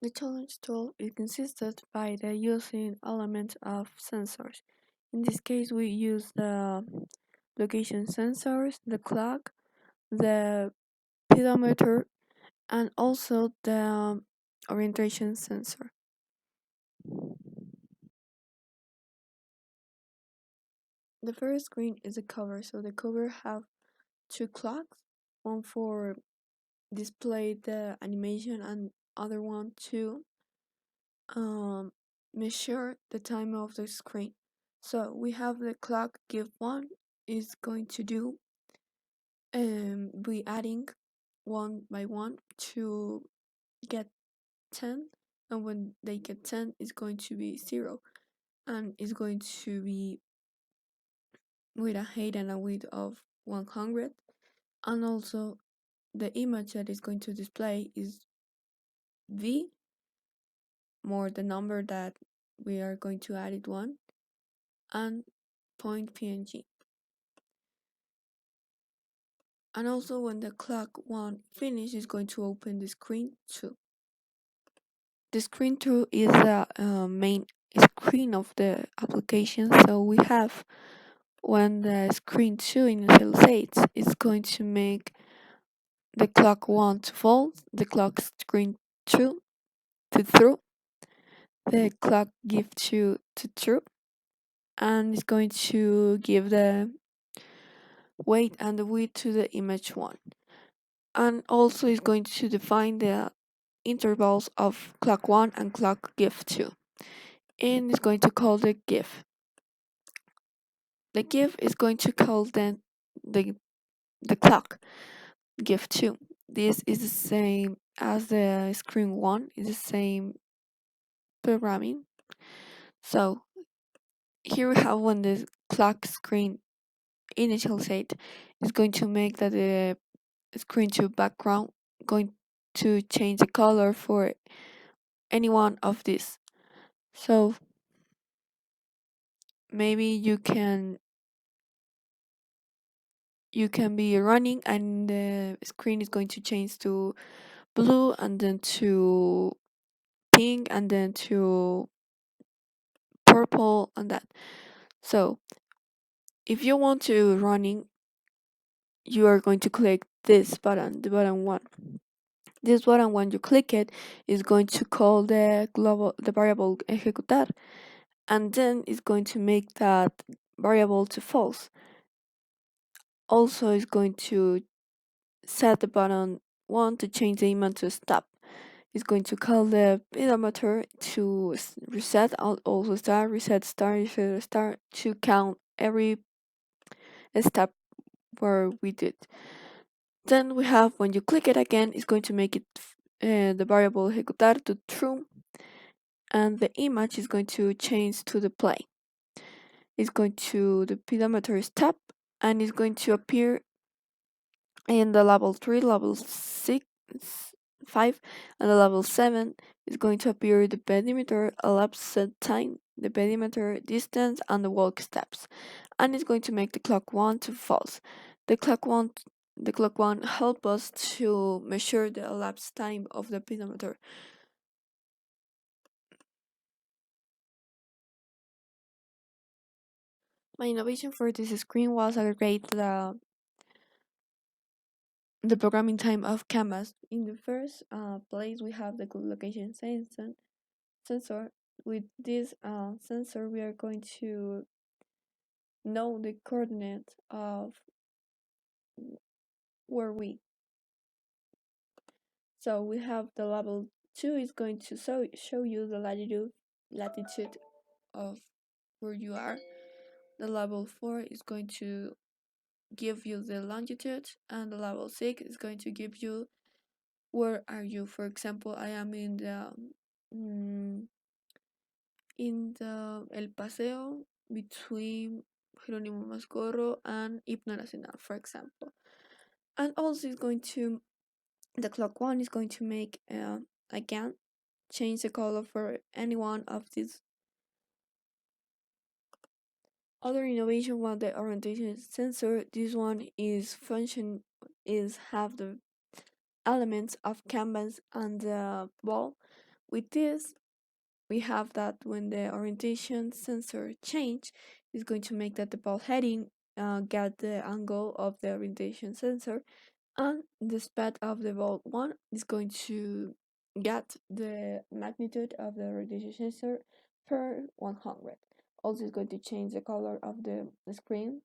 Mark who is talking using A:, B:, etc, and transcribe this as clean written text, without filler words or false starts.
A: The challenge tool is consisted by the using element of sensors. In this case, we use the location sensors, the clock, the pedometer, and also the orientation sensor. The first screen is the cover, so the cover have two clocks, one for display the animation and other one to um, measure the time of the screen. So we have the clock give one is going to do be adding one by one to get 10, and when they get 10 it's going to be 0, and it's going to be with a height and a width of 100, and also the image that is going to display is v more the number that we are going to add it one, and point png. And also when the clock one finish is going to open the screen 2. The screen 2 is the main screen of the application, so we have when the screen 2 initializates, it's going to make the clock 1 to false, the clock screen 2 to true, the clock give 2 to true, and it's going to give the weight and the width to the image 1. And also it's going to define the intervals of clock 1 and clock give 2. And it's going to call the give. The give is going to call the, the clock give 2. This is the same as the screen 1, is the same programming. So here we have when the clock screen initial state is going to make that the screen to background going to change the color for any one of these. So maybe you can be running and the screen is going to change to blue and then to pink and then to purple and that. So if you want to running, you are going to click this button, the button 1. This button, when you click it, is going to call the variable ejecutar, and then it's going to make that variable to false. Also, it's going to set the button 1 to change the image to stop. It's going to call the pedometer to reset, also start, reset, start to count every step where we did. Then we have when you click it again, it's going to make it the variable ejecutar to true, and the image is going to change to the play. It's going to the pedometer stop, and it's going to appear in the level 3, level 6, 5, and the level 7 is going to appear the pedometer, elapsed time, the pedometer distance, and the walk steps. And it's going to make the clock 1 to false. The clock 1 help us to measure the elapsed time of the pedometer. My innovation for this screen was aggregate the programming time of Canvas. In the first place, we have the location sensor. With this sensor, we are going to know the coordinates of where we. So we have the level 2 is going to show you the latitude of where you are. The level 4 is going to give you the longitude, and the level 6 is going to give you where are you. For example, I am in the El Paseo between Jerónimo Mascorro and Himno Nacional, for example. And also is going to the clock 1 is going to make again change the color for any one of these. Other innovation was the orientation sensor. This one is have the elements of canvas and the ball, With this, we have that when the orientation sensor change, is going to make that the ball heading get the angle of the orientation sensor, and the speed of the ball one is going to get the magnitude of the orientation sensor per 100. Also, it's going to change the color of the screen